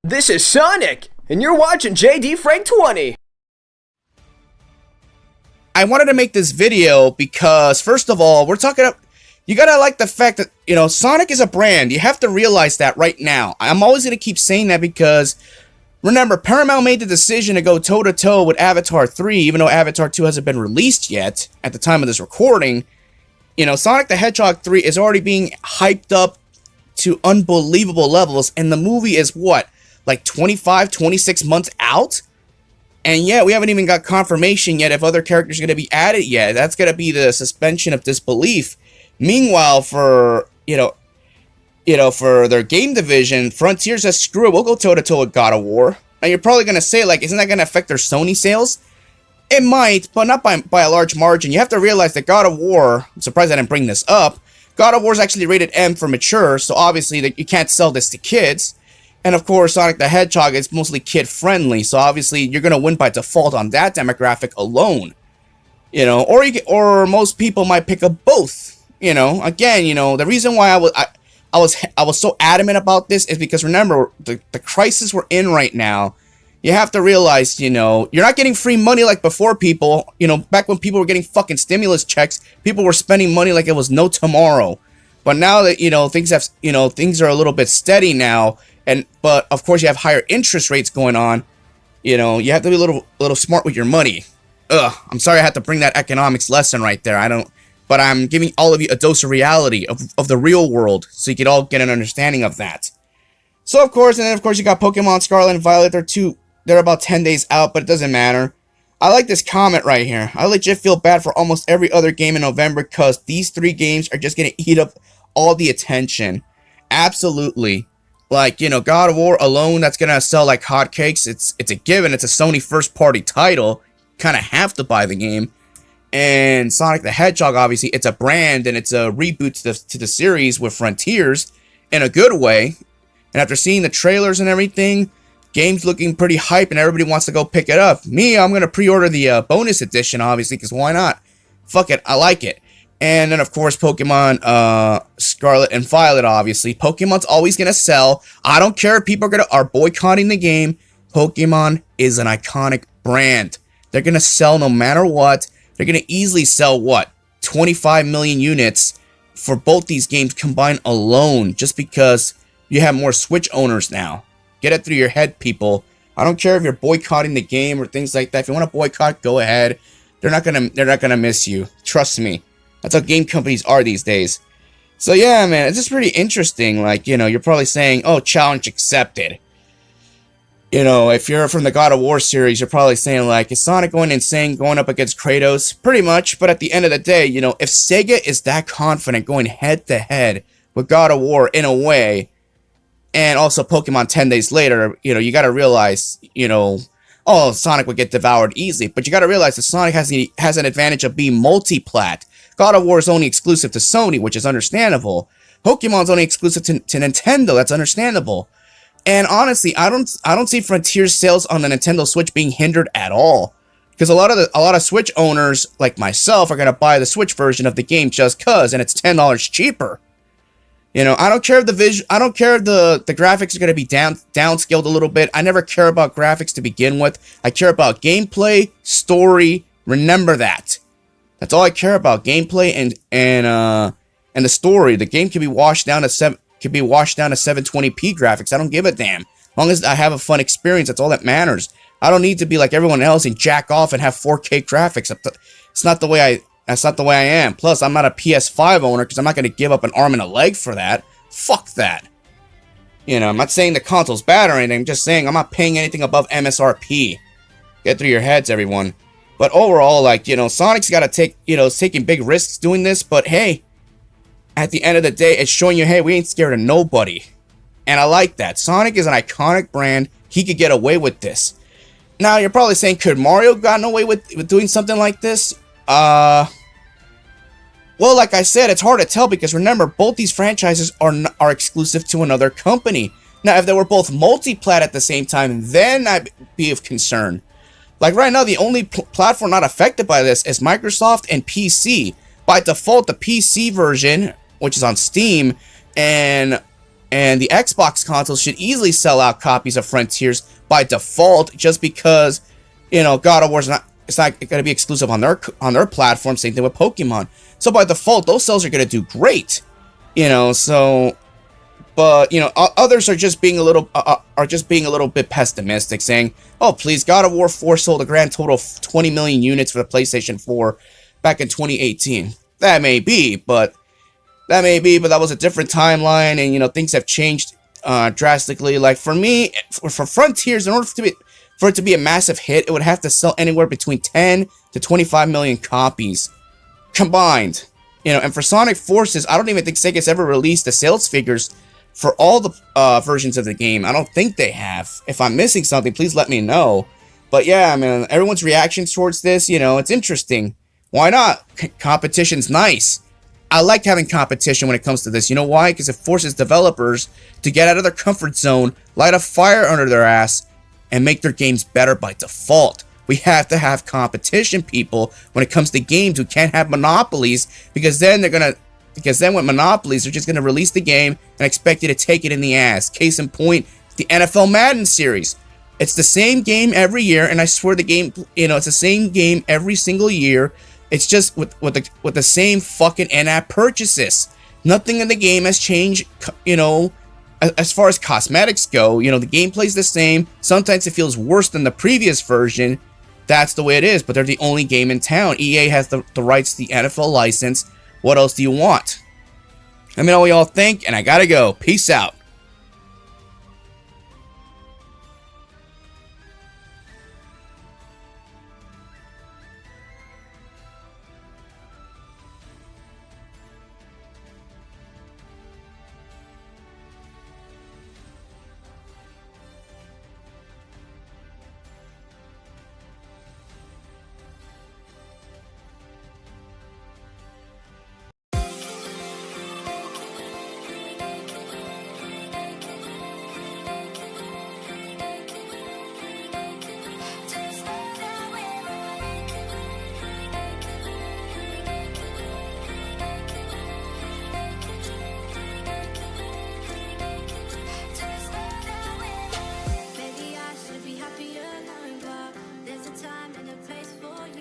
This is Sonic, and you're watching JD Frank 20. I wanted to make this video because, first of all, you gotta like the fact that, Sonic is a brand. You have to realize that right now. I'm always gonna keep saying that because, remember, Paramount made the decision to go toe-to-toe with Avatar 3, even though Avatar 2 hasn't been released yet at the time of this recording. Sonic the Hedgehog 3 is already being hyped up to unbelievable levels, and the movie is what? Like 25, 26 months out? And yet, we haven't even got confirmation yet if other characters are going to be added yet. That's going to be the suspension of disbelief. Meanwhile, for their game division, Frontier says, screw it, we'll go toe-to-toe with God of War. Now, you're probably going to say, like, isn't that going to affect their Sony sales? It might, but not by a large margin. You have to realize that God of War, I'm surprised I didn't bring this up, God of War is actually rated M for mature, so obviously you can't sell this to kids. And of course, Sonic the Hedgehog is mostly kid-friendly, so obviously you're going to win by default on that demographic alone. Or most people might pick up both. Again, the reason why I was so adamant about this is because, remember, the crisis we're in right now, you have to realize, you're not getting free money like before, people. Back when people were getting fucking stimulus checks, people were spending money like it was no tomorrow. But now that, things are a little bit steady now, but of course you have higher interest rates going on, you have to be a little smart with your money. I'm sorry I had to bring that economics lesson right there. But I'm giving all of you a dose of reality of the real world, so you can all get an understanding of that. So of course, you got Pokemon Scarlet and Violet. They're about 10 days out, but it doesn't matter. I like this comment right here. I legit feel bad for almost every other game in November because these 3 games are just going to eat up all the attention. Absolutely. Like, God of War alone, that's going to sell like hotcakes. It's a given. It's a Sony first-party title. Kind of have to buy the game. And Sonic the Hedgehog, obviously, it's a brand and it's a reboot to the series with Frontiers in a good way. And after seeing the trailers and everything, game's looking pretty hype and everybody wants to go pick it up. Me, I'm going to pre-order the bonus edition, obviously, because why not? Fuck it, I like it. And then, of course, Pokemon Scarlet and Violet, obviously. Pokemon's always going to sell. I don't care if people are boycotting the game. Pokemon is an iconic brand. They're going to sell no matter what. They're going to easily sell, 25 million units for both these games combined alone, just because you have more Switch owners now. Get it through your head, people. I don't care if you're boycotting the game or things like that. If you want to boycott, go ahead. They're not gonna miss you. Trust me. That's how game companies are these days. So yeah, man, it's just pretty interesting. Like, you're probably saying, oh, challenge accepted. If you're from the God of War series, you're probably saying, like, is Sonic going insane going up against Kratos? Pretty much, but at the end of the day, if Sega is that confident going head-to-head with God of War in a way, and also Pokemon 10 days later, you gotta realize, oh, Sonic would get devoured easily, but you gotta realize that Sonic has an advantage of being multi-plat. God of War is only exclusive to Sony, which is understandable. Pokemon's only exclusive to Nintendo, that's understandable. And honestly, I don't see Frontier's sales on the Nintendo Switch being hindered at all, because a lot of Switch owners like myself are gonna buy the Switch version of the game just cause, and it's $10 cheaper. I don't care if the graphics are gonna be downscaled a little bit. I never care about graphics to begin with. I care about gameplay, story. Remember that. That's all I care about. Gameplay and the story. The game can be washed down to 720p graphics. I don't give a damn. As long as I have a fun experience, that's all that matters. I don't need to be like everyone else and jack off and have 4K graphics. That's not the way I am. Plus, I'm not a PS5 owner because I'm not going to give up an arm and a leg for that. Fuck that. I'm not saying the console's bad or anything. I'm just saying I'm not paying anything above MSRP. Get through your heads, everyone. But overall, like, Sonic's got to taking big risks doing this. But hey, at the end of the day, it's showing you, hey, we ain't scared of nobody. And I like that. Sonic is an iconic brand. He could get away with this. Now, you're probably saying, could Mario gotten away with doing something like this? Well, like I said, it's hard to tell because remember, both these franchises are exclusive to another company. Now, if they were both multi-plat at the same time, then I'd be of concern. Like right now, the only platform not affected by this is Microsoft and PC. By default, the PC version, which is on Steam, and And the Xbox consoles should easily sell out copies of Frontiers by default, just because, you know, God of War's not, it's not going to be exclusive on their platform. Same thing with Pokemon. So by default, those sales are going to do great, you know. So, but you know, others are just being a little bit pessimistic, saying, "Oh, please, God of War 4 sold a grand total of 20 million units for the PlayStation 4 back in 2018." That may be, but that was a different timeline, and you know, things have changed drastically. Like for me, for Frontiers, in order for it to be a massive hit, it would have to sell anywhere between 10 to 25 million copies combined. You know, and for Sonic Forces, I don't even think Sega's ever released the sales figures for all the versions of the game. I don't think they have. If I'm missing something, please let me know. But yeah, I mean, everyone's reactions towards this, you know, it's interesting. Why not? Competition's nice. I like having competition when it comes to this. You know why? Because it forces developers to get out of their comfort zone, light a fire under their ass, and make their games better by default. We have to have competition, people, when it comes to games. We can't have monopolies, because then with monopolies, they're just gonna release the game and expect you to take it in the ass. Case in point, the NFL Madden series. It's the same game every year, and I swear the game, you know, it's the same game every single year. It's just with the same fucking in-app purchases. Nothing in the game has changed, you know, as far as cosmetics go. You know, the gameplay's the same. Sometimes it feels worse than the previous version. That's the way it is, but they're the only game in town. EA has the rights to the NFL license. What else do you want? Let me know what y'all think, and I gotta go. Peace out.